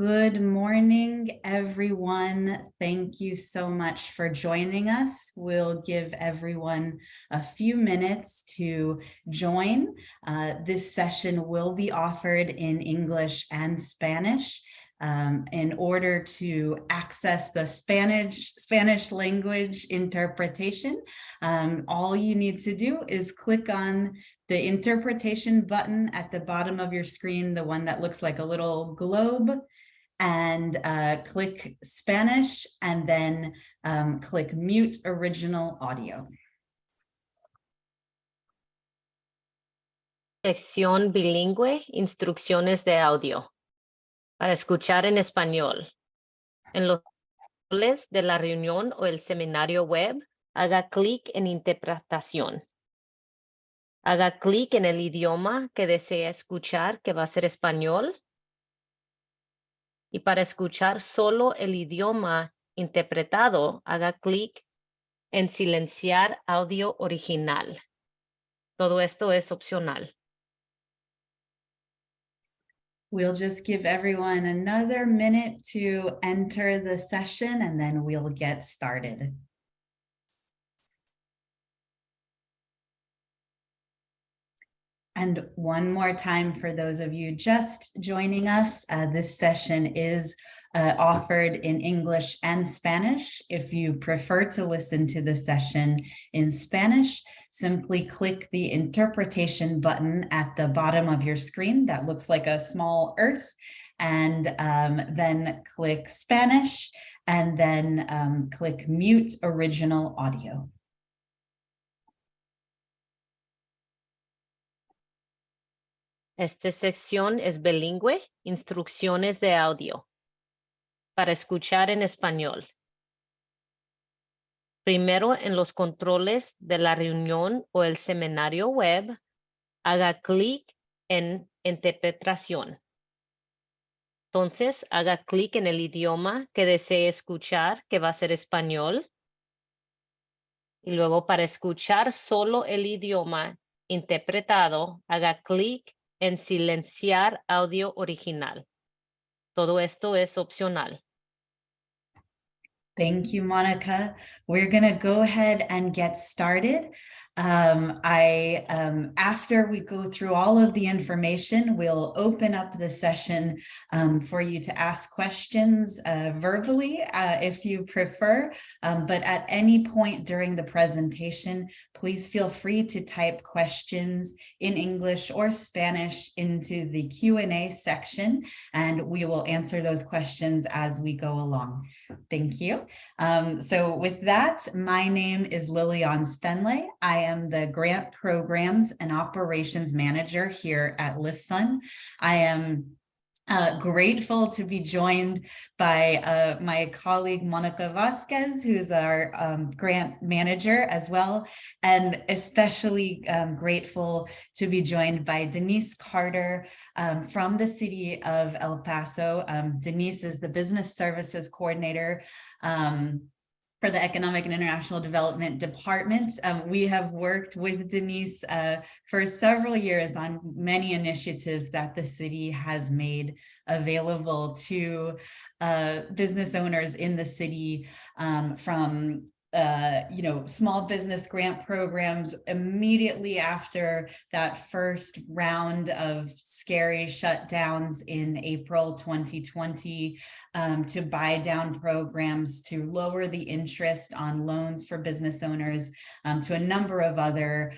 Good morning, everyone. Thank you so much for joining us. We'll give everyone a few minutes to join. This session will be offered in English and Spanish. In order to access the Spanish language interpretation, all you need to do is click on the interpretation button at the bottom of your screen, the one that looks like a little globe, and click Spanish, and then click Mute Original Audio. Sección bilingüe, instrucciones de audio. Para escuchar en español. En los controles de la reunión o el seminario web, haga clic en interpretación. Haga clic en el idioma que desea escuchar, que va a ser español. Y para escuchar solo el idioma interpretado, haga clic en silenciar audio original. Todo esto es opcional. We'll just give everyone another minute to enter the session, and then we'll get started. And one more time for those of you just joining us, this session is offered in English and Spanish. If you prefer to listen to the session in Spanish, simply click the interpretation button at the bottom of your screen that looks like a small earth, and then click Spanish, and then click Mute Original Audio. Esta sección es bilingüe, instrucciones de audio. Para escuchar en español. Primero, en los controles de la reunión o el seminario web, haga clic en interpretación. Entonces, haga clic en el idioma que desee escuchar, que va a ser español. Y luego, para escuchar solo el idioma interpretado, haga clic en silenciar audio original. Todo esto es opcional. Thank you, Monica. We're going to go ahead and get started. After we go through all of the information, we'll open up the session for you to ask questions verbally if you prefer. But at any point during the presentation, please feel free to type questions in English or Spanish into the Q&A section, and we will answer those questions as we go along. Thank you. So with that, my name is Lilian Spenley. I am the Grant Programs and Operations Manager here at LiftFund. I am grateful to be joined by my colleague Monica Vasquez, who's our grant manager as well, and especially grateful to be joined by Denise Carter from the city of El Paso. Denise is the Business Services Coordinator for the Economic and International Development Department. We have worked with Denise for several years on many initiatives that the city has made available to business owners in the city, from small business grant programs immediately after that first round of scary shutdowns in April 2020, to buy down programs to lower the interest on loans for business owners, to a number of other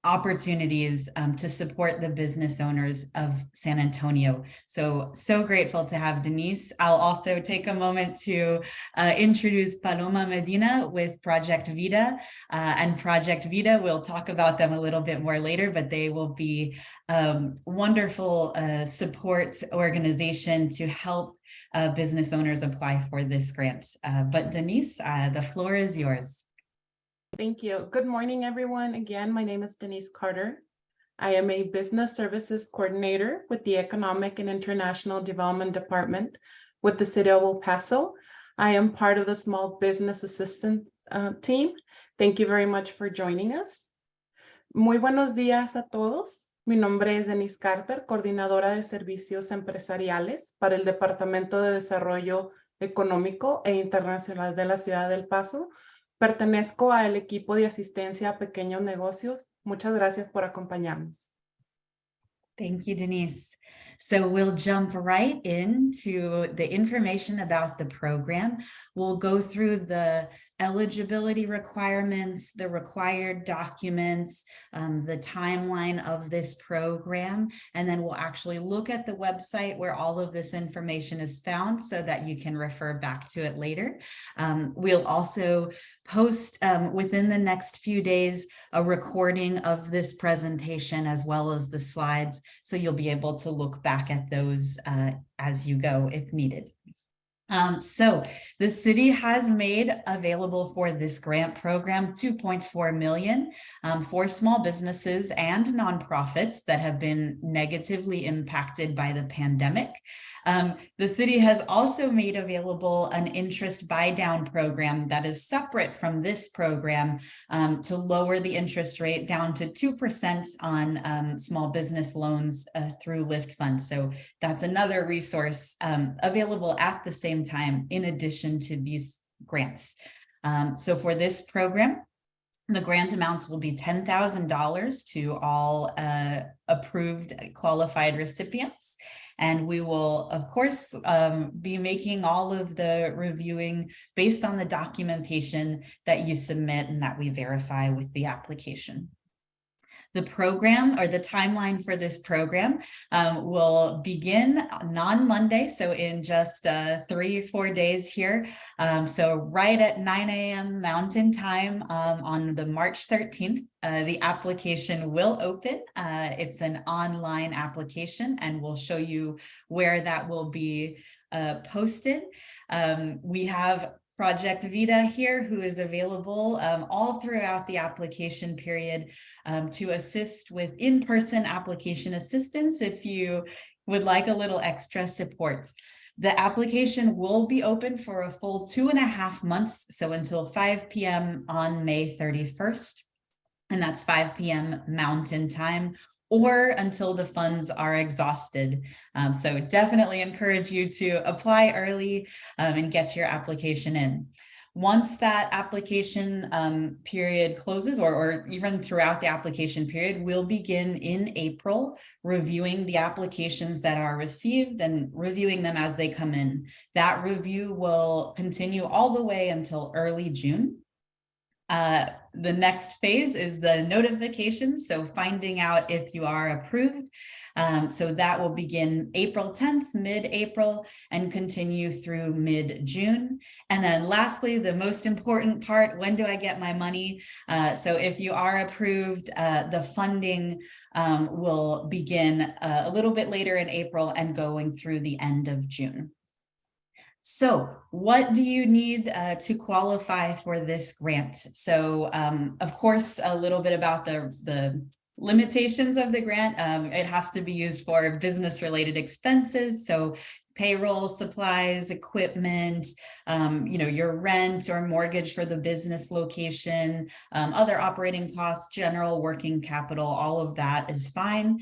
opportunities to support the business owners of San Antonio. So grateful to have Denise. I'll also take a moment to introduce Paloma Medina with Project Vida. And Project Vida, we'll talk about them a little bit more later, but they will be wonderful support organization to help business owners apply for this grant. But Denise, the floor is yours. Thank you. Good morning, everyone. Again, my name is Denise Carter. I am a Business Services Coordinator with the Economic and International Development Department with the City of El Paso. I am part of the Small Business Assistant team. Thank you very much for joining us. Muy buenos días a todos. Mi nombre es Denise Carter, coordinadora de servicios empresariales para el Departamento de Desarrollo Económico e Internacional de la Ciudad del Paso. Pertenezco al equipo de asistencia a pequeños negocios. Muchas gracias por acompañarnos. Thank you, Denise. So we'll jump right into the information about the program. We'll go through the eligibility requirements, the required documents, the timeline of this program, and then we'll actually look at the website where all of this information is found so that you can refer back to it later. We'll also post within the next few days a recording of this presentation as well as the slides, so you'll be able to look back at those as you go if needed. So the city has made available for this grant program $2.4 million for small businesses and nonprofits that have been negatively impacted by the pandemic. The city has also made available an interest buy down program that is separate from this program to lower the interest rate down to 2% on small business loans through Lift Fund. So that's another resource available at the same time in addition to these grants. So for this program, the grant amounts will be $10,000 to all approved qualified recipients. And we will, of course, be making all of the reviewing based on the documentation that you submit and that we verify with the application. The program, or the timeline for this program, will begin on Monday, so in just 3 or 4 days here. So right at 9 a.m. Mountain Time on the March 13th, the application will open. It's an online application, and we'll show you where that will be posted. We have Project Vida here, who is available all throughout the application period to assist with in-person application assistance if you would like a little extra support. The application will be open for a full 2.5 months, so until 5 p.m. on May 31st, and that's 5 p.m. Mountain Time, or until the funds are exhausted. So definitely encourage you to apply early and get your application in. Once that application period closes, or even throughout the application period, we'll begin in April reviewing the applications that are received and reviewing them as they come in. That review will continue all the way until early June. The next phase is the notification, so finding out if you are approved. So that will begin April 10th, mid-April, and continue through mid-June. And then lastly, the most important part, when do I get my money? So if you are approved, the funding will begin a little bit later in April and going through the end of June. So what do you need to qualify for this grant? So of course, a little bit about the limitations of the grant. It has to be used for business related expenses. So payroll, supplies, equipment, your rent or mortgage for the business location, other operating costs, general working capital, all of that is fine.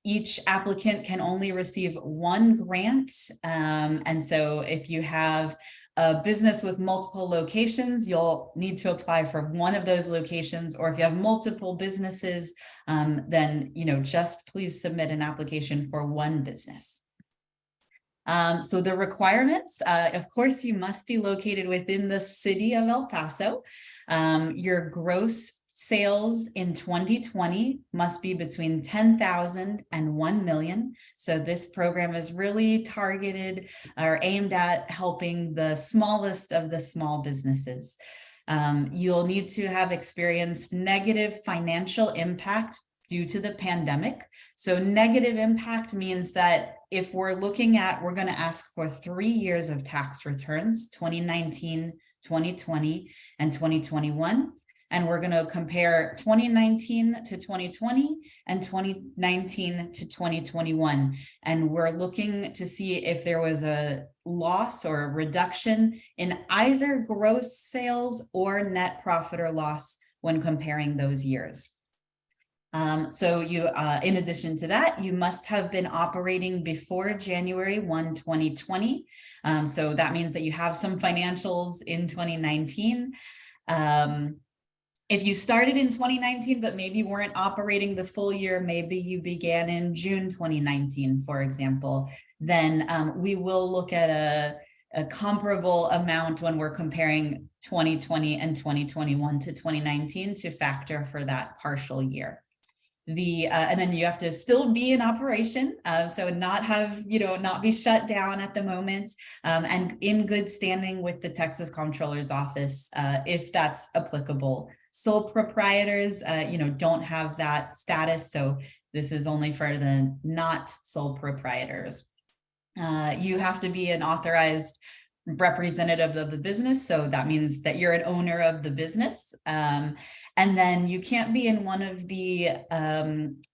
Each applicant can only receive one grant. And so if you have a business with multiple locations, you'll need to apply for one of those locations. Or if you have multiple businesses, then just please submit an application for one business. So the requirements, of course, you must be located within the city of El Paso. Your gross sales in 2020 must be between 10,000 and 1 million. So this program is really targeted or aimed at helping the smallest of the small businesses. You'll need to have experienced negative financial impact due to the pandemic. So negative impact means that if we're going to ask for 3 years of tax returns, 2019, 2020, and 2021. And we're going to compare 2019 to 2020 and 2019 to 2021. And we're looking to see if there was a loss or a reduction in either gross sales or net profit or loss when comparing those years. So you, in addition to that, you must have been operating before January 1, 2020. So that means that you have some financials in 2019. If you started in 2019, but maybe weren't operating the full year, maybe you began in June 2019, for example, then we will look at a comparable amount when we're comparing 2020 and 2021 to 2019 to factor for that partial year. And then you have to still be in operation, so not have, not be shut down at the moment, and in good standing with the Texas Comptroller's Office, if that's applicable. Sole proprietors, don't have that status, so this is only for the not sole proprietors. You have to be an authorized representative of the business, so that means that you're an owner of the business, and then you can't be in one of the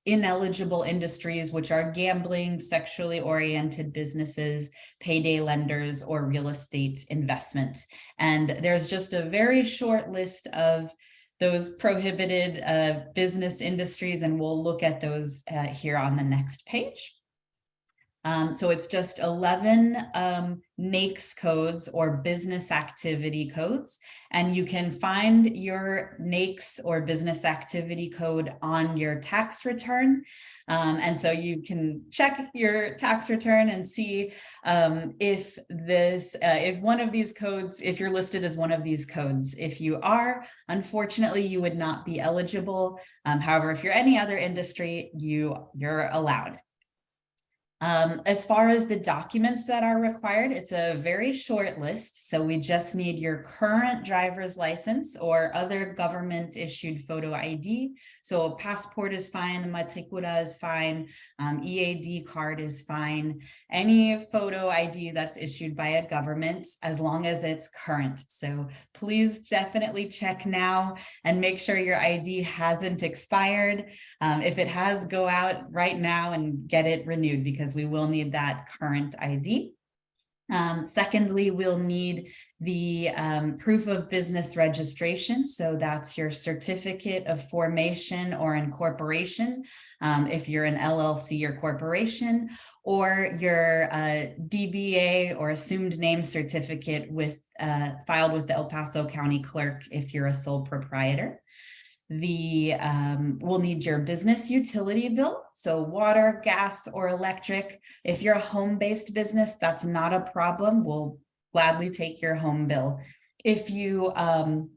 ineligible industries, which are gambling, sexually oriented businesses, payday lenders, or real estate investment. And there's just a very short list of those prohibited business industries, and we'll look at those here on the next page. So it's just 11 NAICS codes, or business activity codes, and you can find your NAICS or business activity code on your tax return. And so you can check your tax return and see if one of these codes, if you're listed as one of these codes. If you are, unfortunately, you would not be eligible. However, if you're any other industry, you're allowed. As far as the documents that are required, it's a very short list. So we just need your current driver's license or other government issued photo ID. So a passport is fine, a matricula is fine, EAD card is fine. Any photo ID that's issued by a government, as long as it's current. So please definitely check now and make sure your ID hasn't expired. If it has, go out right now and get it renewed, because we will need that current ID. Secondly, we'll need the proof of business registration. So that's your certificate of formation or incorporation, if you're an LLC or corporation, or your DBA or assumed name certificate filed with the El Paso County Clerk if you're a sole proprietor. We'll need your business utility bill, so water, gas, or electric. If you're a home-based business, that's not a problem. We'll gladly take your home bill. If you are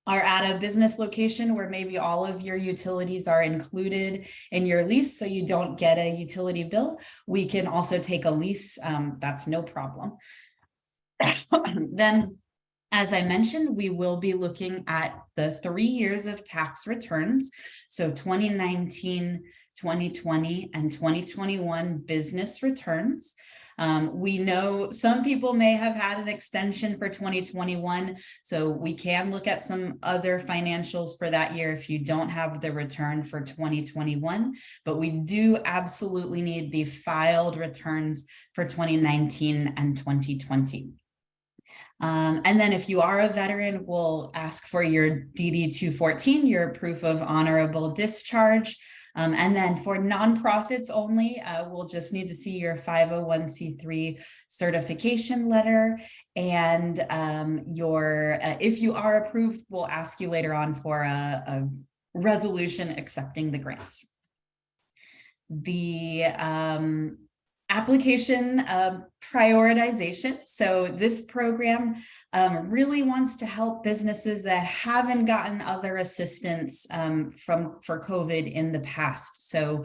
at a business location where maybe all of your utilities are included in your lease, so you don't get a utility bill, we can also take a lease. That's no problem. Then, as I mentioned, we will be looking at the 3 years of tax returns. So 2019, 2020, and 2021 business returns. We know some people may have had an extension for 2021, so we can look at some other financials for that year if you don't have the return for 2021, but we do absolutely need the filed returns for 2019 and 2020. And then if you are a veteran, we'll ask for your DD-214, your proof of honorable discharge. And then for nonprofits only, we'll just need to see your 501c3 certification letter. And if you are approved, we'll ask you later on for a resolution accepting the grants. The application prioritization. So this program really wants to help businesses that haven't gotten other assistance for COVID in the past. So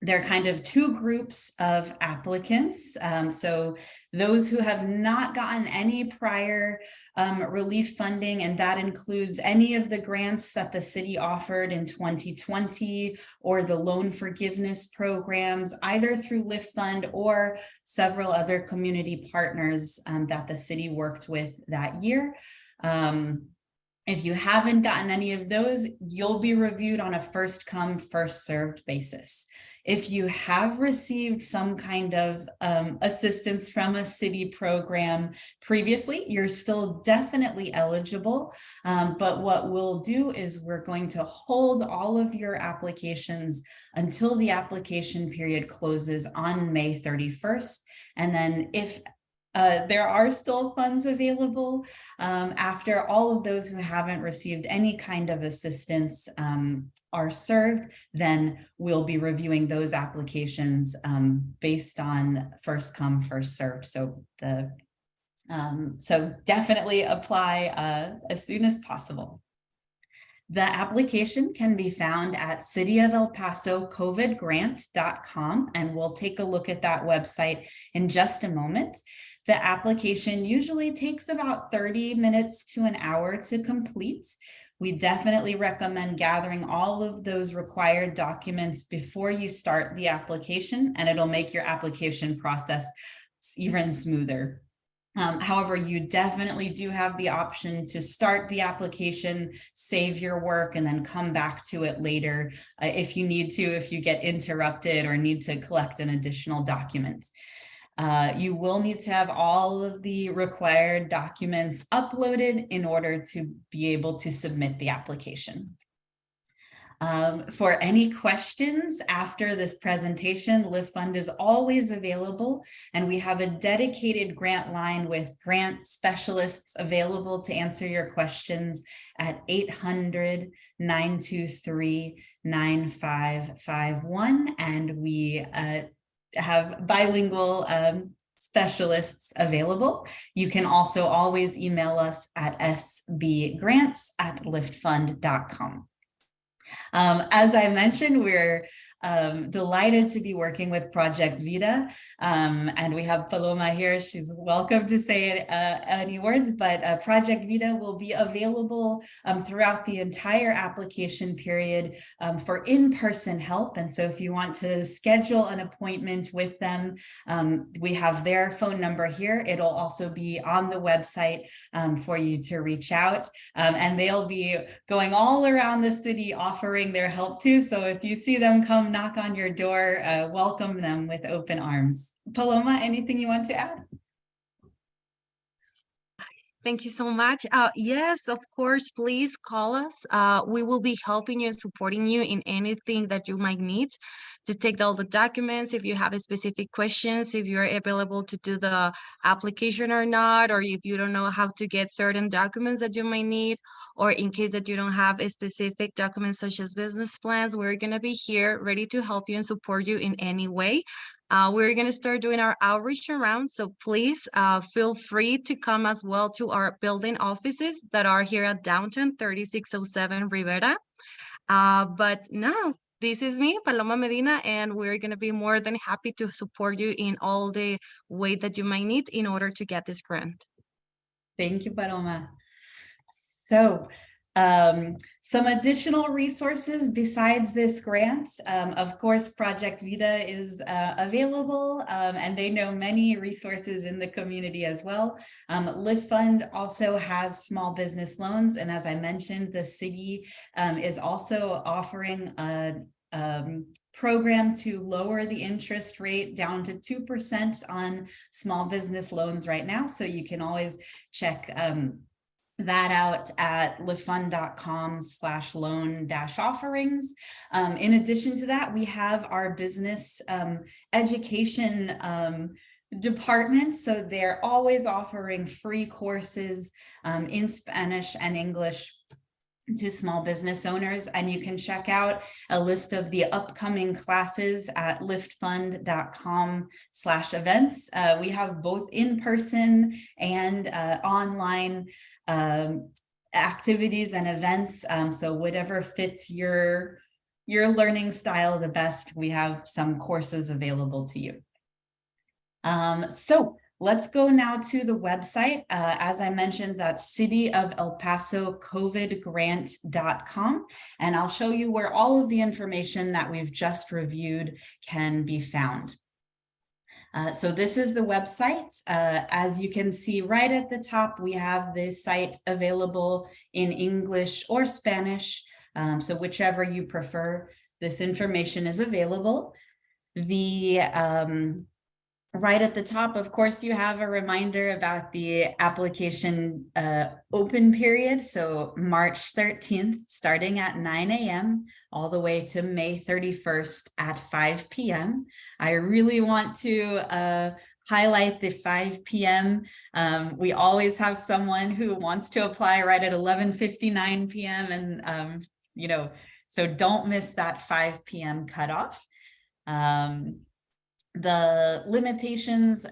there are kind of two groups of applicants. So those who have not gotten any prior relief funding, and that includes any of the grants that the city offered in 2020 or the loan forgiveness programs, either through LIFT Fund or several other community partners that the city worked with that year. If you haven't gotten any of those, you'll be reviewed on a first come, first served basis. If you have received some kind of assistance from a city program previously, you're still definitely eligible. But what we'll do is we're going to hold all of your applications until the application period closes on May 31st. And then if there are still funds available after all of those who haven't received any kind of assistance are served, then we'll be reviewing those applications based on first come, first served. So so definitely apply as soon as possible. The application can be found at cityofElPasoCOVIDgrant.com, and we'll take a look at that website in just a moment. The application usually takes about 30 minutes to an hour to complete. We definitely recommend gathering all of those required documents before you start the application, and it'll make your application process even smoother. However, you definitely do have the option to start the application, save your work, and then come back to it later if you need to, if you get interrupted or need to collect an additional document. You will need to have all of the required documents uploaded in order to be able to submit the application. For any questions after this presentation, Lift Fund is always available, and we have a dedicated grant line with grant specialists available to answer your questions at 800-923-9551, and we have bilingual specialists available. You can also always email us at sbgrants@liftfund.com. As I mentioned, we're delighted to be working with Project Vida, and we have Paloma here. She's welcome to say any words, but Project Vida will be available throughout the entire application period for in-person help. And so if you want to schedule an appointment with them, we have their phone number here. It'll also be on the website for you to reach out, and they'll be going all around the city offering their help too. So if you see them come knock on your door, welcome them with open arms. Paloma, anything you want to add? Thank you so much. Yes, of course, please call us. We will be helping you and supporting you in anything that you might need to take all the documents. If you have specific questions, if you're available to do the application or not, or if you don't know how to get certain documents that you might need, or in case that you don't have a specific documents such as business plans, we're going to be here ready to help you and support you in any way. We're going to start doing our outreach around, so please feel free to come as well to our building offices that are here at downtown 3607 Rivera. But no, this is me, Paloma Medina, and we're going to be more than happy to support you in all the way that you might need in order to get this grant. Thank you, Paloma. So some additional resources besides this grant, of course, Project Vida is available, and they know many resources in the community as well. Lift Fund also has small business loans, and as I mentioned, the city is also offering a program to lower the interest rate down to 2% on small business loans right now. So you can always check that out at liftfund.com/loan-offerings. In addition to that, we have our business education department. So they're always offering free courses in Spanish and English to small business owners, and you can check out a list of the upcoming classes at liftfund.com/events. We have both in-person and online activities and events. So whatever fits your learning style the best, we have some courses available to you. So let's go now to the website. As I mentioned, that's cityofElPasoCOVIDgrant.com, and I'll show you where all of the information that we've just reviewed can be found. So this is the website. As you can see right at the top, we have this site available in English or Spanish. So whichever you prefer, this information is available. Right at the top, of course, you have a reminder about the application open period. So March 13th, starting at 9 a.m. all the way to May 31st at 5 p.m. I really want to highlight the 5 p.m. We always have someone who wants to apply right at 11:59 p.m. And, so don't miss that 5 p.m. cutoff. The limitations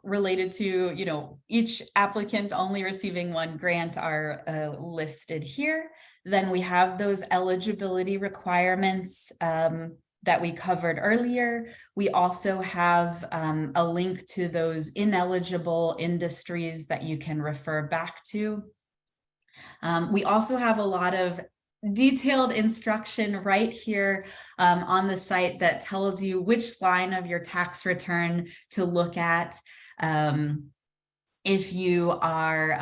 related to, each applicant only receiving one grant are listed here. Then we have those eligibility requirements that we covered earlier. We also have a link to those ineligible industries that you can refer back to. We also have a lot of detailed instruction right here on the site that tells you which line of your tax return to look at. If you are,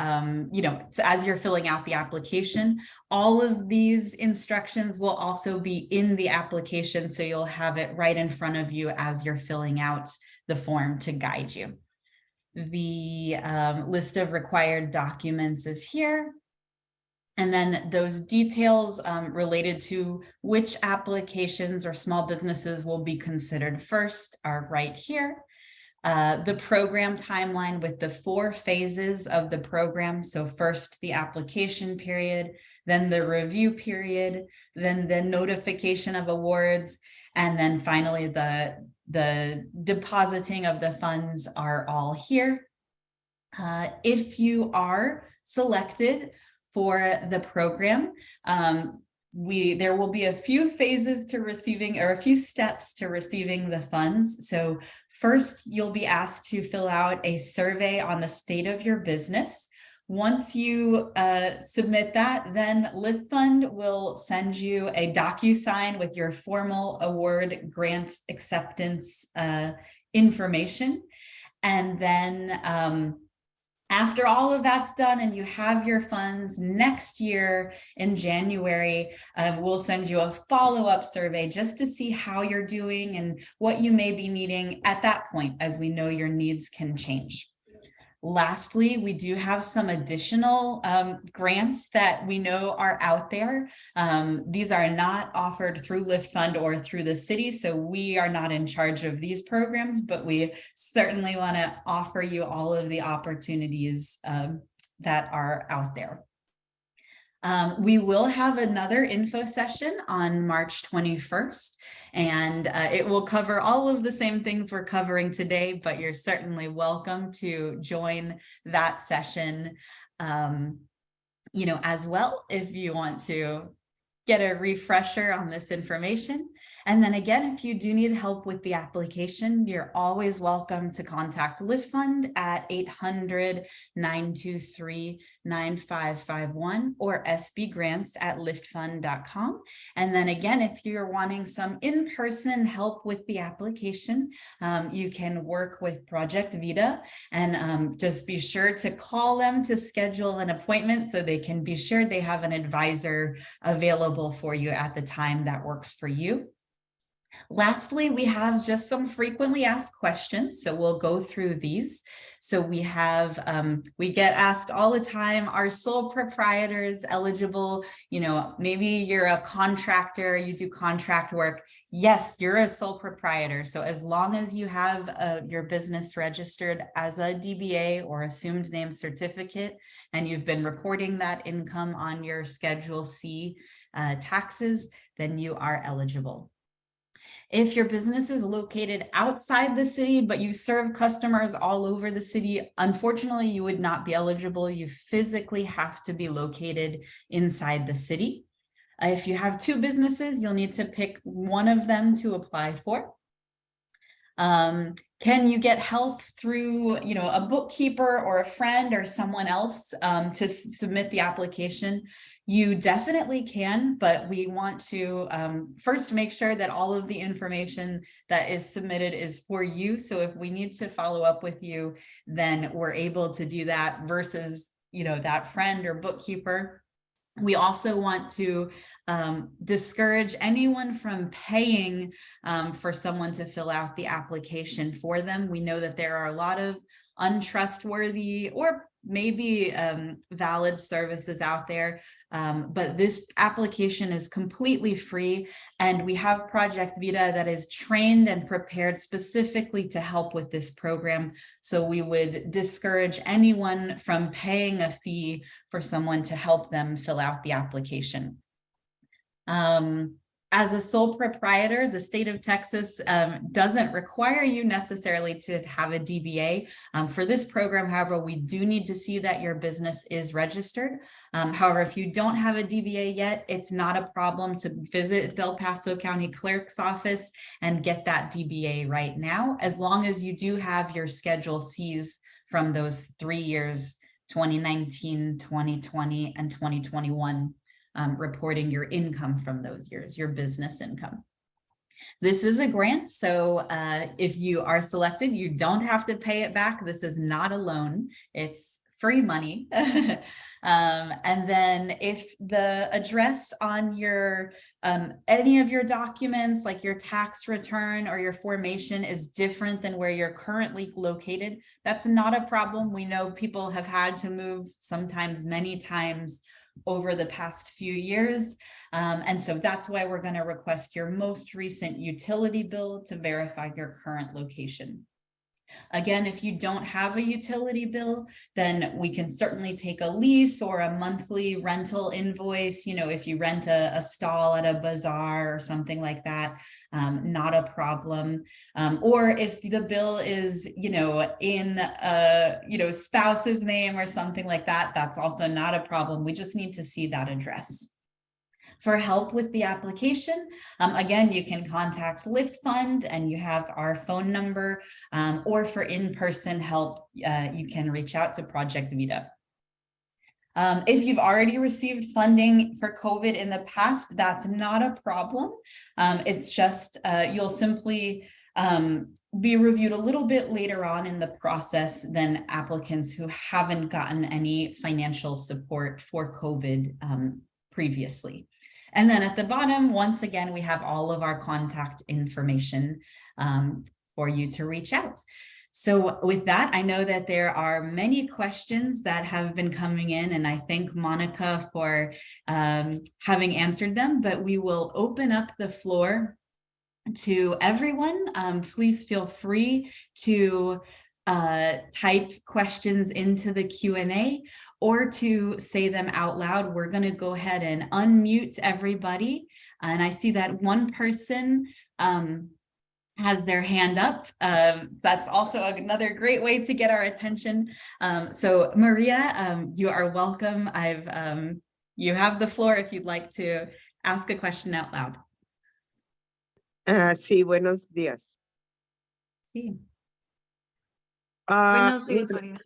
so as you're filling out the application, all of these instructions will also be in the application, so you'll have it right in front of you as you're filling out the form to guide you. The list of required documents is here. And then those details related to which applications or small businesses will be considered first are right here. The program timeline with the 4 phases of the program. So first the application period, then the review period, then the notification of awards, and then finally the depositing of the funds are all here. If you are selected for the program, there will be a few phases to receiving, or a few steps to receiving the funds. So first, you'll be asked to fill out a survey on the state of your business. Once you submit that, then LiftFund will send you a DocuSign with your formal award grant acceptance information. And then after all of that's done and you have your funds, next year in January, we'll send you a follow-up survey just to see how you're doing and what you may be needing at that point, as we know your needs can change. Lastly, we do have some additional grants that we know are out there. These are not offered through LiftFund or through the city, so we are not in charge of these programs, but we certainly want to offer you all of the opportunities that are out there. We will have another info session on March 21st, and it will cover all of the same things we're covering today, but you're certainly welcome to join that session, as well, if you want to get a refresher on this information. And then again, if you do need help with the application, you're always welcome to contact LiftFund at 800-923-9551 or sbgrants@liftfund.com. And then again, if you're wanting some in-person help with the application, you can work with Project Vida, and just be sure to call them to schedule an appointment so they can be sure they have an advisor available for you at the time that works for you. Lastly, we have just some frequently asked questions, so we'll go through these. So we have, we get asked all the time, are sole proprietors eligible? Maybe you're a contractor, you do contract work. Yes, you're a sole proprietor. So as long as you have your business registered as a DBA or assumed name certificate, and you've been reporting that income on your Schedule C taxes, then you are eligible. If your business is located outside the city, but you serve customers all over the city, unfortunately, you would not be eligible. You physically have to be located inside the city. If you have 2 businesses, you'll need to pick one of them to apply for. Can you get help through, a bookkeeper or a friend or someone else to submit the application? You definitely can, but we want to first make sure that all of the information that is submitted is for you. So if we need to follow up with you, then we're able to do that versus, that friend or bookkeeper. We also want to discourage anyone from paying for someone to fill out the application for them. We know that there are a lot of untrustworthy or maybe valid services out there, but this application is completely free, and we have Project Vida that is trained and prepared specifically to help with this program. So we would discourage anyone from paying a fee for someone to help them fill out the application. As a sole proprietor, the state of Texas doesn't require you necessarily to have a DBA. For this program, however, we do need to see that your business is registered. However, if you don't have a DBA yet, it's not a problem to visit the El Paso County Clerk's office and get that DBA right now, as long as you do have your Schedule Cs from those 3 years, 2019, 2020, and 2021. Reporting your income from those years, your business income. This is a grant, so if you are selected, you don't have to pay it back. This is not a loan, it's free money. And then if the address on your any of your documents, like your tax return or your formation, is different than where you're currently located, that's not a problem. We know people have had to move, sometimes many times, over the past few years. And so that's why we're going to request your most recent utility bill to verify your current location. Again, if you don't have a utility bill, then we can certainly take a lease or a monthly rental invoice. If you rent a stall at a bazaar or something like that, not a problem. Or if the bill is, in a, spouse's name or something like that, that's also not a problem. We just need to see that address. For help with the application, again, you can contact Lift Fund and you have our phone number, or for in-person help, you can reach out to Project Vida. If you've already received funding for COVID in the past, that's not a problem. It's just you'll simply be reviewed a little bit later on in the process than applicants who haven't gotten any financial support for COVID previously. And then at the bottom, once again, we have all of our contact information for you to reach out. So with that, I know that there are many questions that have been coming in, and I thank Monica for having answered them, but we will open up the floor to everyone. Please feel free to type questions into the Q&A or to say them out loud. We're going to go ahead and unmute everybody. And I see that one person has their hand up. That's also another great way to get our attention. So Maria, you are welcome. You have the floor if you'd like to ask a question out loud. Sí, buenos días. Sí. Buenos días, María.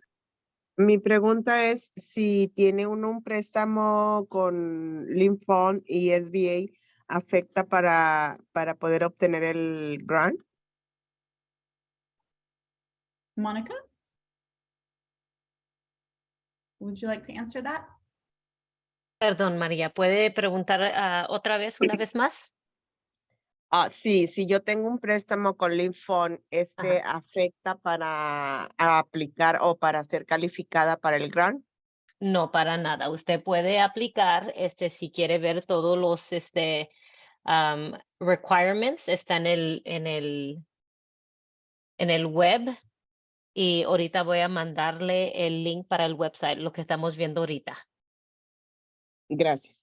Mi pregunta es si tiene uno un préstamo con Linfond y SBA, ¿afecta para poder obtener el grant? Monica? Would you like to answer that? Perdón, María, ¿puede preguntar otra vez, una vez más? Sí, si yo tengo un préstamo con Linfond, ¿afecta para aplicar o para ser calificada para el grant? No, para nada. Usted puede aplicar, si quiere ver todos los, requirements, está en el web, y ahorita voy a mandarle el link para el website, lo que estamos viendo ahorita. Gracias.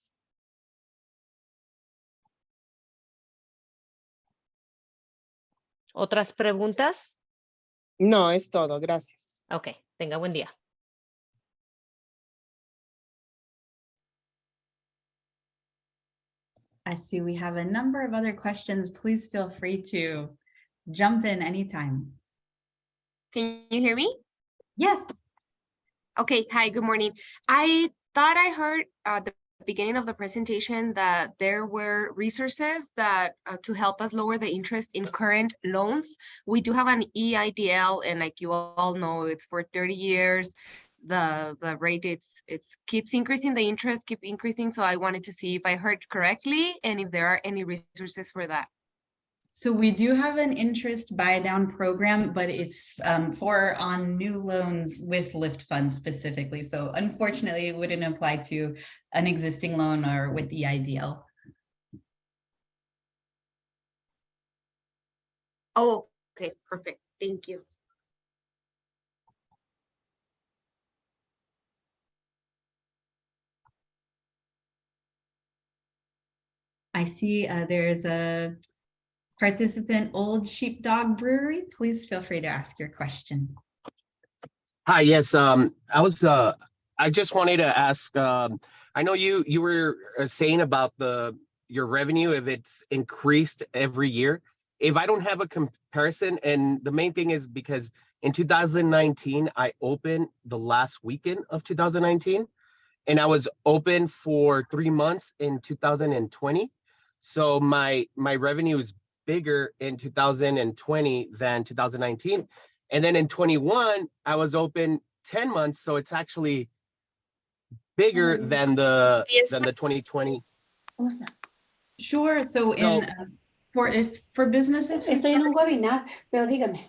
¿Otras preguntas? No, es todo. Gracias. Ok, tenga buen día. I see we have a number of other questions. Please feel free to jump in anytime. Can you hear me? Yes. Okay, hi, good morning. I thought I heard at the beginning of the presentation that there were resources that to help us lower the interest in current loans. We do have an EIDL, and like you all know, it's for 30 years. The rate it's keeps increasing, the interest keep increasing. So I wanted to see if I heard correctly and if there are any resources for that. So we do have an interest buy down program, but it's for on new loans with lift funds specifically. So unfortunately, it wouldn't apply to an existing loan or with the IDL. Oh, okay, perfect. Thank you. I see there's a participant, Old Sheepdog Brewery. Please feel free to ask your question. Hi, yes, I just wanted to ask, I know you were saying about your revenue, if it's increased every year. If I don't have a comparison, and the main thing is because in 2019, I opened the last weekend of 2019, and I was open for 3 months in 2020. So my revenue is bigger in 2020 than 2019. And then in 21, I was open 10 months. So it's actually bigger than the 2020. Sure. So in for businesses who Estoy en un webinar, pero dígame.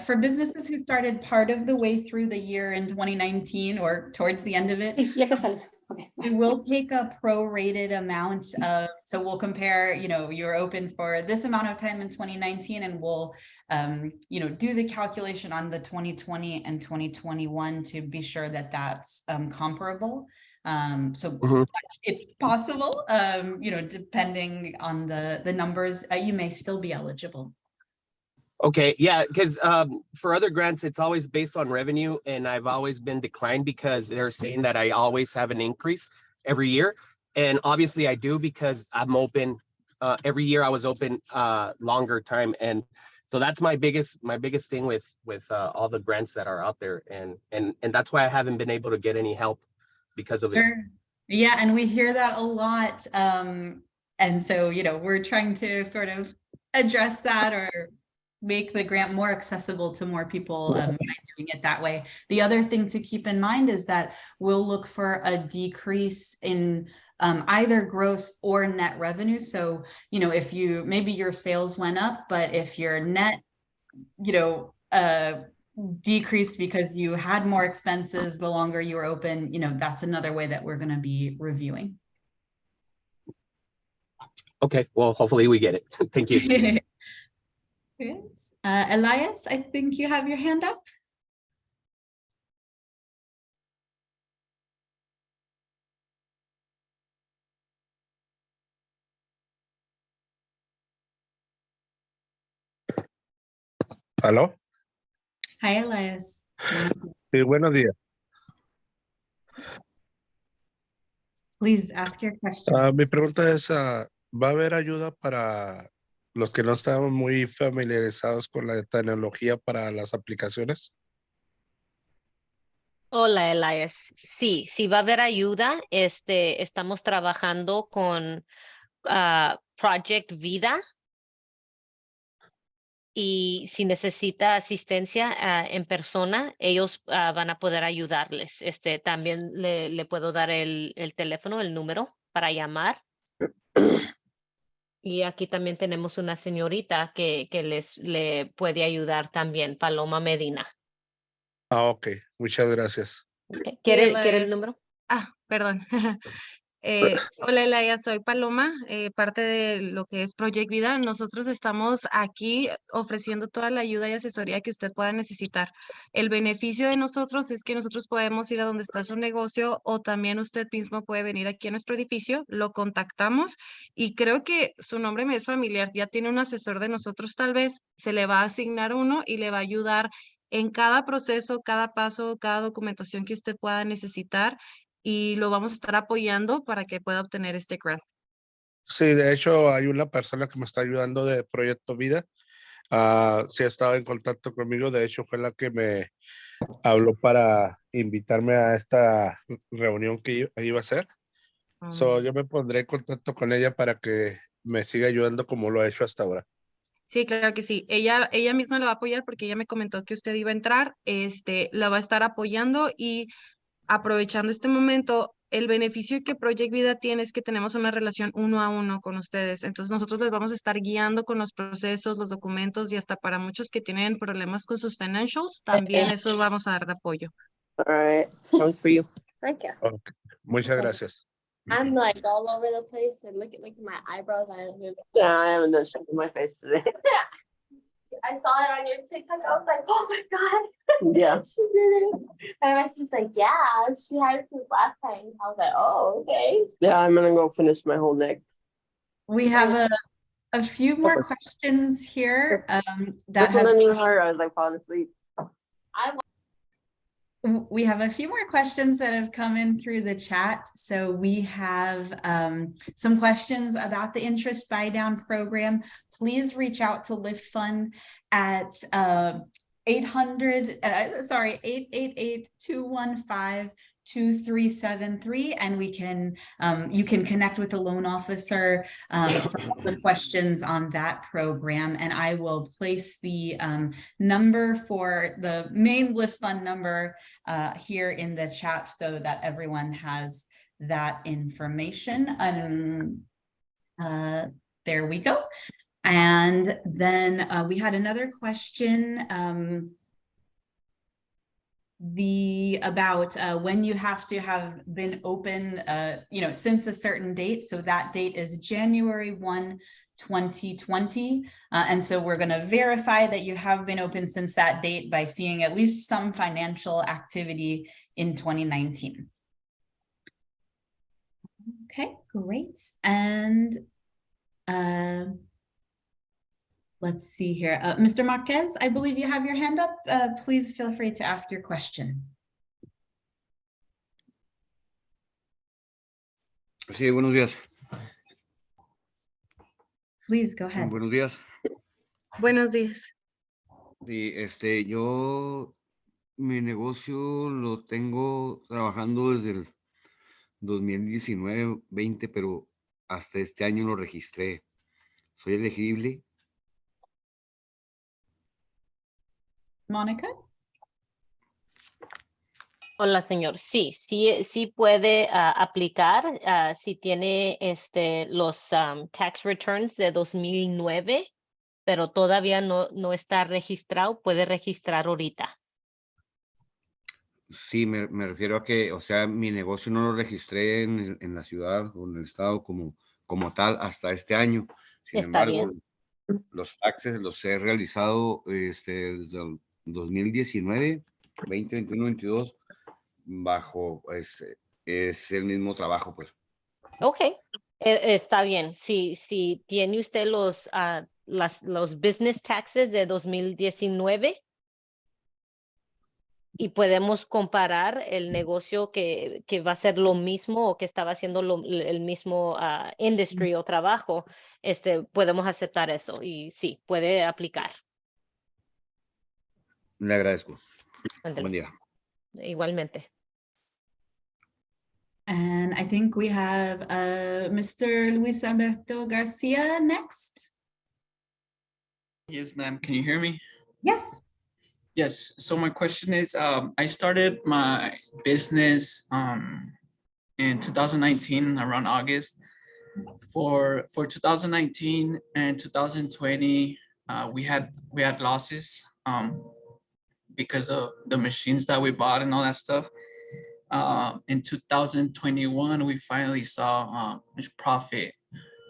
For businesses who started part of the way through the year in 2019 or towards the end of it, Sí, ya que salga. Okay. we will take a prorated amount of, so we'll compare, you're open for this amount of time in 2019, and we'll, do the calculation on the 2020 and 2021 to be sure that that's comparable. It's possible, depending on the numbers, you may still be eligible. Okay, yeah, because for other grants, it's always based on revenue, and I've always been declined because they're saying that I always have an increase every year. And obviously I do, because I'm open every year. I was open longer time. And so that's my biggest thing with all the grants that are out there. And that's why I haven't been able to get any help because of it. Sure. Yeah, and we hear that a lot. And so, we're trying to sort of address that or make the grant more accessible to more people by doing it that way. The other thing to keep in mind is that we'll look for a decrease in either gross or net revenue. So, if maybe your sales went up, but if your net, decreased because you had more expenses the longer you were open, that's another way that we're going to be reviewing. Okay, well, hopefully we get it. Thank you. Yes. Elias, I think you have your hand up. ¿Aló? Hi, Elias. Sí, buenos días. Please ask your question. Mi pregunta es, ¿va a haber ayuda para los que no estamos muy familiarizados con la tecnología para las aplicaciones? Hola, Elias. Sí, va a haber ayuda. Estamos trabajando con Project Vida. Y si necesita asistencia en persona, ellos van a poder ayudarles. También le puedo dar el teléfono, el número para llamar. Y aquí también tenemos una señorita que le puede ayudar también, Paloma Medina. Ok, muchas gracias. Okay. ¿Quiere el número? Perdón. Hola, Elaya, soy Paloma, parte de lo que es Project Vida. Nosotros estamos aquí ofreciendo toda la ayuda y asesoría que usted pueda necesitar. El beneficio de nosotros es que nosotros podemos ir a donde está su negocio, o también usted mismo puede venir aquí a nuestro edificio, lo contactamos, y creo que su nombre me es familiar. Ya tiene un asesor de nosotros, tal vez se le va a asignar uno y le va a ayudar en cada proceso, cada paso, cada documentación que usted pueda necesitar, y lo vamos a estar apoyando para que pueda obtener este grant. Sí, de hecho hay una persona que me está ayudando de Proyecto Vida. Sí ha estado en contacto conmigo. De hecho, fue la que me habló para invitarme a esta reunión que iba a hacer. Yo me pondré en contacto con ella para que me siga ayudando como lo ha hecho hasta ahora. Sí, claro que sí. Ella misma la va a apoyar porque ella me comentó que usted iba a entrar, la va a estar apoyando y aprovechando este momento, el beneficio que Project Vida tiene es que tenemos una relación 1-a-1 con ustedes. Entonces nosotros les vamos a estar guiando con los procesos, los documentos y hasta para muchos que tienen problemas con sus financials, también eso vamos a dar de apoyo. All right. Sounds for you. Thank you. Okay. Muchas gracias. I'm like all over the place and look at my eyebrows. Yeah, I haven't done shit with my face today. I saw it on your TikTok. I was like, oh my God. Yeah. She did it. And my sister's like, yeah, she had it since last time. I was like, oh, okay. Yeah, I'm gonna go finish my whole neck. We have a few more questions here that That's have when I knew her. I was like falling asleep. We have a few more questions that have come in through the chat. So we have some questions about the interest buy down program. Please reach out to Lift Fund at 888-215-2373, and we can you can connect with the loan officer for all the questions on that program. And I will place the number for the main Lift Fund number here in the chat so that everyone has that information. There we go. And then we had another question about when you have to have been open, since a certain date. So that date is January 1, 2020. And so we're going to verify that you have been open since that date by seeing at least some financial activity in 2019. Okay, great. And let's see here. Mr. Marquez, I believe you have your hand up. Please feel free to ask your question. Sí, buenos días. Please go ahead. Buenos días. Buenos días. Sí, yo mi negocio lo tengo trabajando desde el 2019-20, pero hasta este año lo registré. ¿Soy elegible? Mónica. Hola, señor. Sí puede aplicar si tiene los tax returns de 2009, pero todavía no está registrado. Puede registrar ahorita. Sí, me refiero a que, o sea, mi negocio no lo registré en la ciudad o en el estado como tal hasta este año. Sin Está embargo, bien. los taxes los he realizado desde el 2019, 2021, 22, bajo, es el mismo trabajo, pues. Ok, está bien. Si tiene usted los business taxes de 2019 y podemos comparar el negocio que va a ser lo mismo o que estaba haciendo el mismo industry o trabajo, podemos aceptar eso y sí, puede aplicar. Le agradezco. Ándale. Buen día. Igualmente. And I think we have Mr. Luis Alberto Garcia next. Yes, ma'am. Can you hear me? Yes. Yes. So my question is, I started my business in 2019, around August. For 2019 and 2020, we had losses because of the machines that we bought and all that stuff. In 2021, we finally saw profit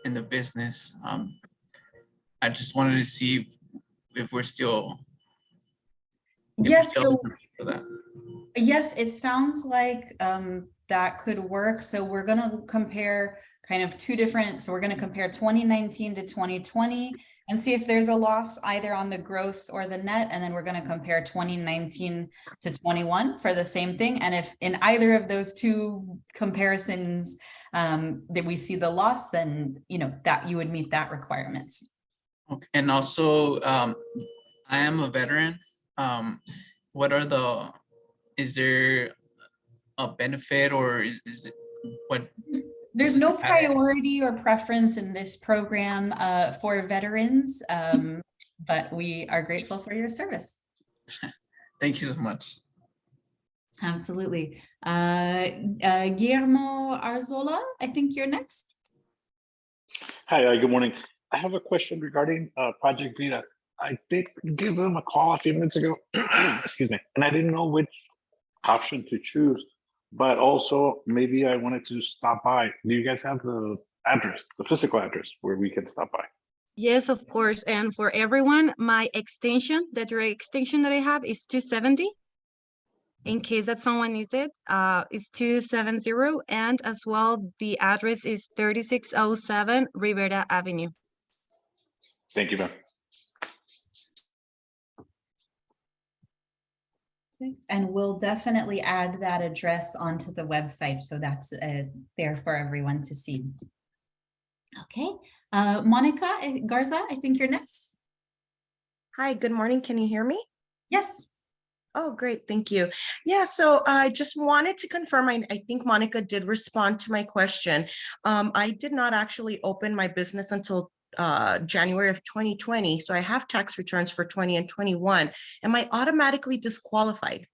in the business. I just wanted to see if we're still Yes. for that. Yes, it sounds like that could work. So we're going to compare kind of two different. So we're going to compare 2019 to 2020 and see if there's a loss either on the gross or the net. And then we're going to compare 2019 to 21 for the same thing. And if in either of those two comparisons that we see the loss, then that you would meet that requirements. Okay. And also, I am a veteran. What are is there a benefit or is it what? There's does no it matter? priority or preference in this program for veterans, but we are grateful for your service. Thank you so much. Absolutely. Guillermo Arzola, I think you're next. Hi, good morning. I have a question regarding Project Vida. I did give them a call a few minutes ago, excuse me, and I didn't know which option to choose, but also maybe I wanted to stop by. Do you guys have the address, the physical address where we can stop by? Yes, of course. And for everyone, my extension, the direct extension that I have is 270. In case that someone needs it, it's 270. And as well, the address is 3607 Rivera Avenue. Thank you, ma'am. And we'll definitely add that address onto the website. So that's there for everyone to see. Okay, Monica Garza, I think you're next. Hi, good morning. Can you hear me? Yes. Oh, great. Thank you. Yeah, so I just wanted to confirm, I think Monica did respond to my question. I did not actually open my business until January of 2020. So I have tax returns for 20 and 21. Am I automatically disqualified?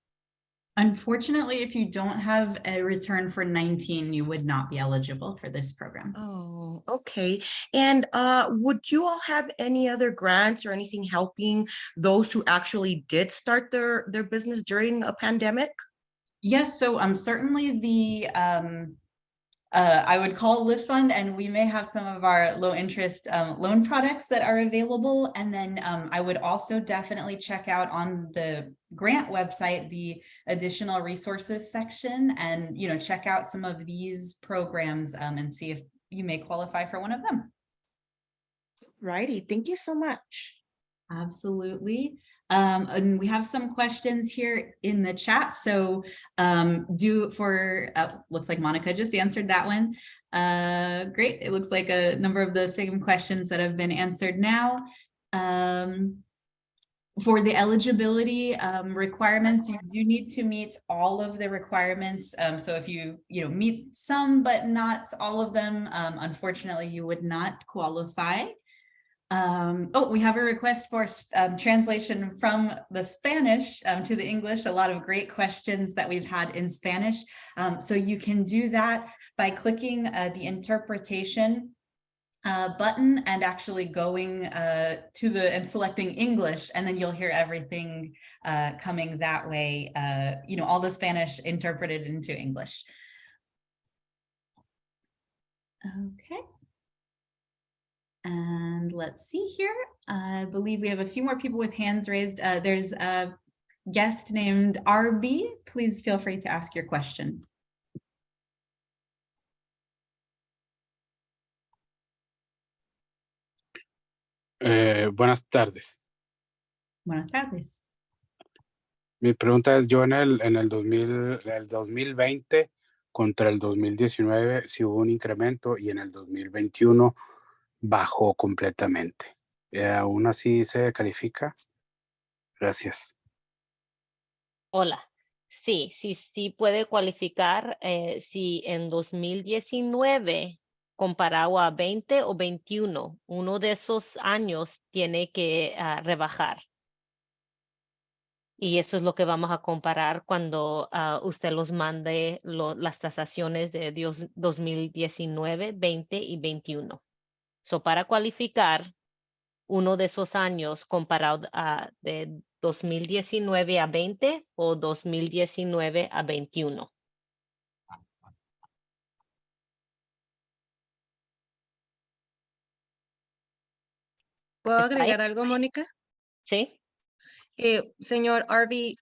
Unfortunately, if you don't have a return for 19, you would not be eligible for this program. Oh, okay. And would you all have any other grants or anything helping those who actually did start their business during a pandemic? Yes, so certainly the I would call Lift Fund, and we may have some of our low interest loan products that are available. And then I would also definitely check out on the grant website, the additional resources section, and check out some of these programs and see if you may qualify for one of them. Righty, thank you so much. Absolutely. And we have some questions here in the chat. So looks like Monica just answered that one. Great. It looks like a number of the same questions that have been answered now. For the eligibility requirements, you do need to meet all of the requirements. So if you meet some, but not all of them, unfortunately, you would not qualify. We have a request for translation from the Spanish to the English. A lot of great questions that we've had in Spanish. So you can do that by clicking the interpretation button and actually going and selecting English, and then you'll hear everything coming that way. All the Spanish interpreted into English. Okay. And let's see here. I believe we have a few more people with hands raised. There's a guest named RB. Please feel free to ask your question. Buenas tardes. Buenas tardes. Mi pregunta es, yo en el 2020 contra el 2019 sí hubo un incremento y en el 2021 bajó completamente. ¿Aún así se califica? Gracias. Hola. Sí puede cualificar si en 2019 comparado a 20 o 21, uno de esos años tiene que rebajar. Y eso es lo que vamos a comparar cuando usted los mande las tasaciones de 2019, 20 y 21. So, para cualificar uno de esos años comparado a de 2019 a 20 o 2019 a 21. ¿Puedo ¿Está ahí? agregar algo, Mónica? Sí. Señor Arby,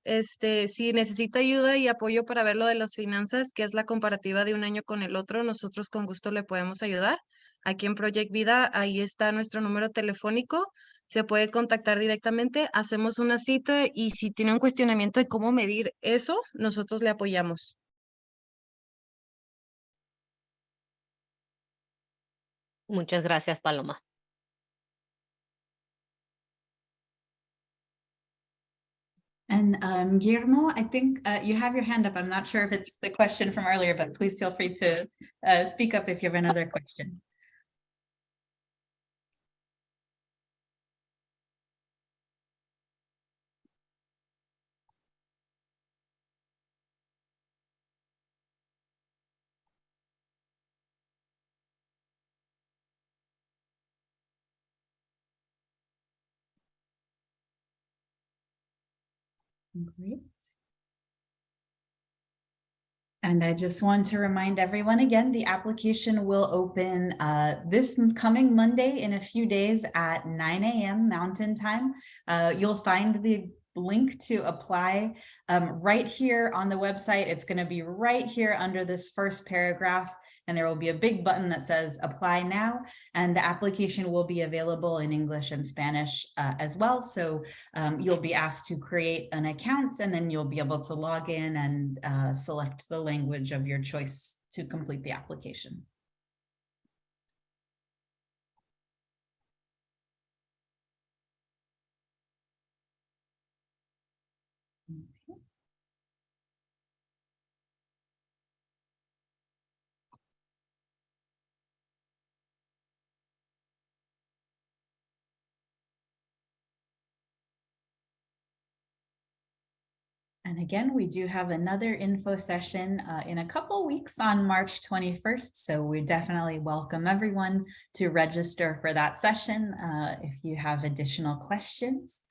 si necesita ayuda y apoyo para ver lo de las finanzas, que es la comparativa de un año con el otro, nosotros con gusto le podemos ayudar. Aquí en Project Vida, ahí está nuestro número telefónico. Se puede contactar directamente, hacemos una cita y si tiene un cuestionamiento de cómo medir eso, nosotros le apoyamos. Muchas gracias, Paloma. And Guillermo, I think you have your hand up. I'm not sure if it's the question from earlier, but please feel free to speak up if you have another question. Great. And I just want to remind everyone again, the application will open this coming Monday in a few days at 9 a.m. Mountain Time. You'll find the link to apply right here on the website. It's going to be right here under this first paragraph, and there will be a big button that says apply now, and the application will be available in English and Spanish as well. So you'll be asked to create an account, and then you'll be able to log in and select the language of your choice to complete the application. Okay. And again, we do have another info session in a couple weeks on March 21st. So we definitely welcome everyone to register for that session if you have additional questions.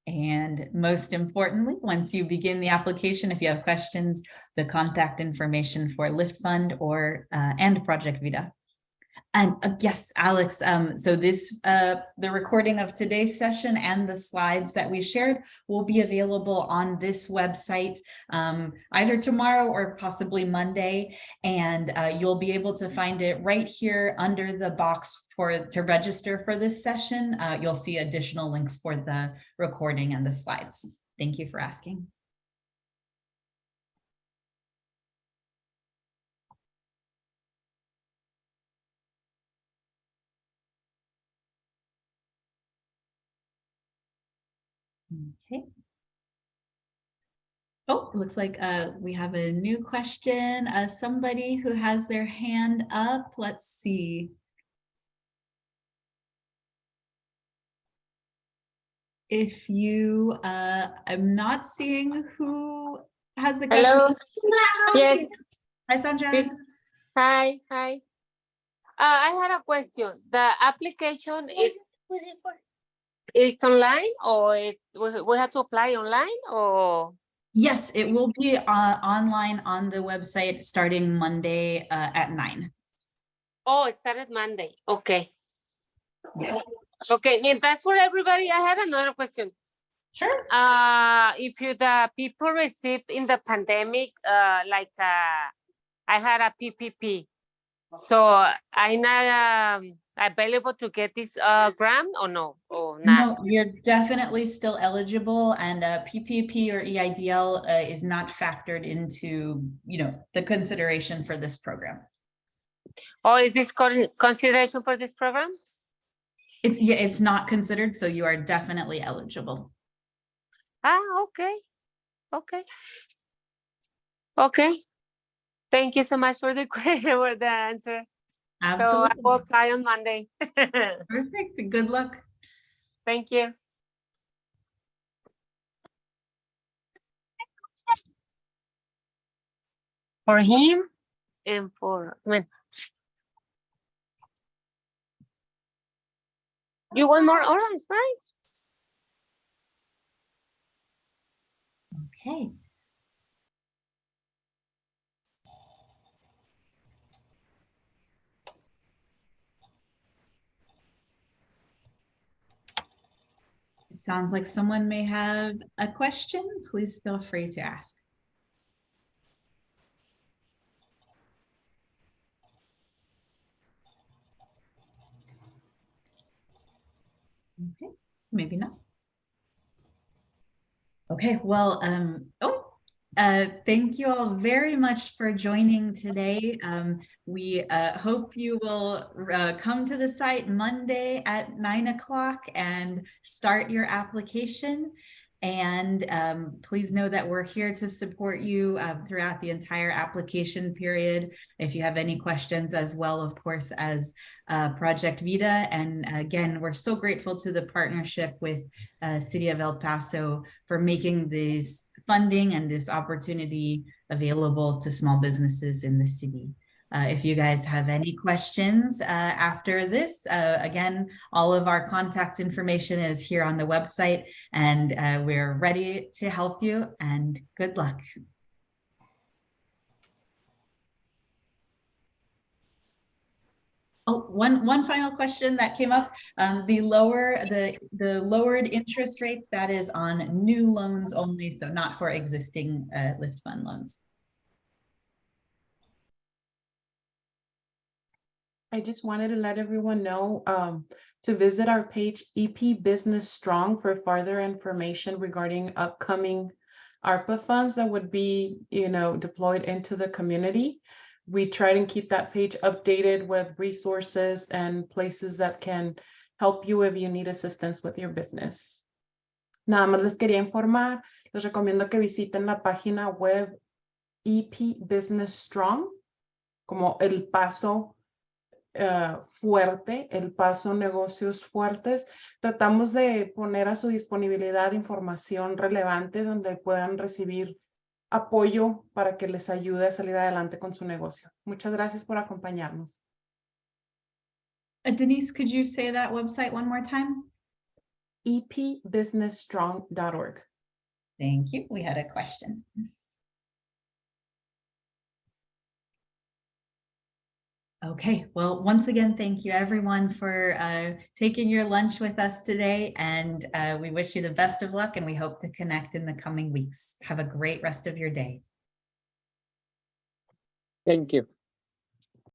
And most importantly, once you begin the application, if you have questions, the contact information for Lift Fund or and Project Vida. And yes, Alex, so this, the recording of today's session and the slides that we shared will be available on this website either tomorrow or possibly Monday. And you'll be able to find it right here under the box to register for this session. You'll see additional links for the recording and the slides. Thank you for asking. Okay. Oh, it looks like we have a new question. Somebody who has their hand up. Let's see. If you, I'm not seeing who has the question. Hello. Yes. Hi, Sandra. Hi. I had a question. The application is online, or we have to apply online, or? Yes, it will be online on the website starting Monday at 9. Oh, it started Monday. Okay. Yes. Okay, and that's for everybody. I had another question. Sure. If the people received in the pandemic, like I had a PPP, so I'm not available to get this grant, or no, or not? No, you're definitely still eligible, and PPP or EIDL is not factored into, the consideration for this program. Oh, is this consideration for this program? It's not considered, so you are definitely eligible. Okay. Thank you so much for the for the answer. Absolutely. So I will apply on Monday. Perfect. Good luck. Thank you. For him and for you want more orange, right? Okay. It sounds like someone may have a question. Please feel free to ask. Okay, maybe not. Okay, well, thank you all very much for joining today. We hope you will come to the site Monday at 9 o'clock and start your application. And please know that we're here to support you throughout the entire application period. If you have any questions as well, of course, as Project Vida. And again, we're so grateful to the partnership with City of El Paso for making this funding and this opportunity available to small businesses in the city. If you guys have any questions after this, again, all of our contact information is here on the website, and we're ready to help you, and good luck. Oh, one final question that came up. The lowered interest rates, that is on new loans only, so not for existing LIFT fund loans. I just wanted to let everyone know to visit our page EP Business Strong for further information regarding upcoming ARPA funds that would be, deployed into the community. We try to keep that page updated with resources and places that can help you if you need assistance with your business. Nada más les quería informar, les recomiendo que visiten la página web EP Business Strong, como El Paso fuerte, El Paso Negocios Fuertes. Tratamos de poner a su disponibilidad información relevante donde puedan recibir apoyo para que les ayude a salir adelante con su negocio. Muchas gracias por acompañarnos. Denise, could you say that website one more time? epbusinessstrong.org. Thank you. We had a question. Okay, well, once again, thank you everyone for taking your lunch with us today, and we wish you the best of luck, and we hope to connect in the coming weeks. Have a great rest of your day. Thank you.